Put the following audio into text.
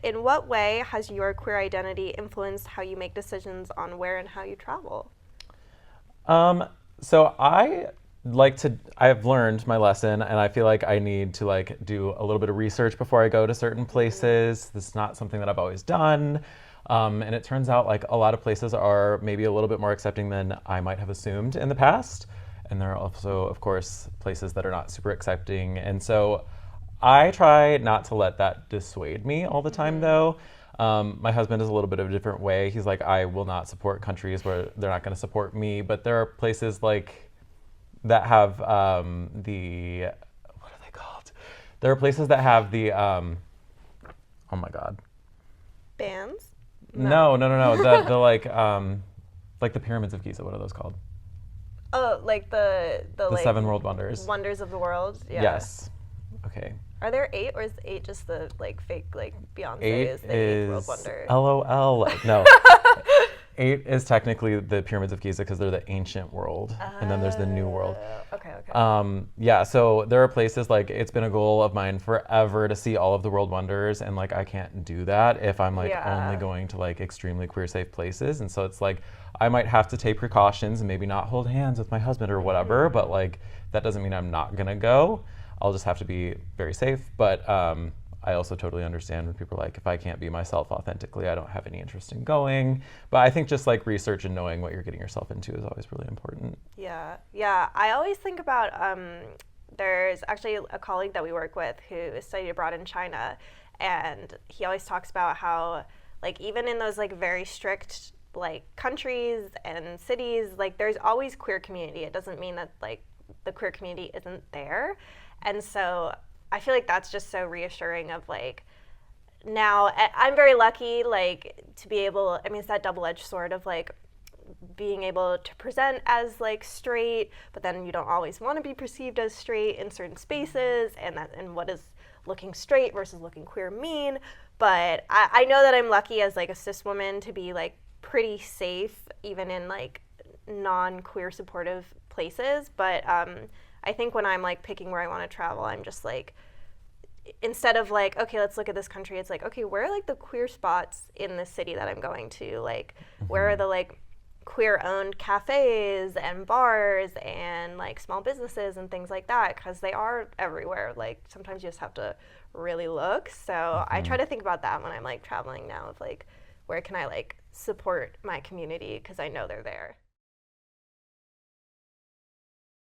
in what way has your queer identity influenced how you make decisions on where and how you travel? So I've learned my lesson, and I feel like I need to like do a little bit of research before I go to certain places. This is not something that I've always done. And it turns out like a lot of places are maybe a little bit more accepting than I might have assumed in the past. And there are also, of course, places that are not super accepting. And so I try not to let that dissuade me all the time, though. My husband is a little bit of a different way. He's like, I will not support countries where they're not going to support me. But there are places like that have what are they called? There are places that have oh my God. Bands? No. The like the pyramids of Giza. What are those called? Oh, like the The like seven world wonders. wonders of the world. Yeah. Yes. Okay. Are there 8, or is 8 just the like fake like Beyonce 8 is the 8th world wonder? LOL. No. 8 is technically the pyramids of Giza because they're the ancient world, and then there's the new world. Okay. Yeah, so there are places like it's been a goal of mine forever to see all of the world wonders, and like I can't do that if I'm like only going to like extremely queer safe places, and so it's like I might have to take precautions and maybe not hold hands with my husband or whatever, but like that doesn't mean I'm not gonna go. I'll just have to be very safe, but I also totally understand when people are like, if I can't be myself authentically, I don't have any interest in going. But I think just like research and knowing what you're getting yourself into is always really important. Yeah. I always think about there's actually a colleague that we work with who studied abroad in China, and he always talks about how like even in those like very strict like countries and cities, like there's always queer community. It doesn't mean that like the queer community isn't there. And so I feel like that's just so reassuring of like now I'm very lucky like to be able, I mean it's that double-edged sword of like being able to present as like straight, but then you don't always want to be perceived as straight in certain spaces, and what does looking straight versus looking queer mean. But I know that I'm lucky as like a cis woman to be like pretty safe even in like non-queer supportive places. But I think when I'm like picking where I want to travel, I'm just like, instead of like, okay, let's look at this country, it's like, okay, where are like the queer spots in the city that I'm going to? Like, where are the like queer owned cafes and bars and like small businesses and things like that? Because they are everywhere. Like, sometimes you just have to really look. So I try to think about that when I'm like traveling now, of like, where can I like support my community? Because I know they're there.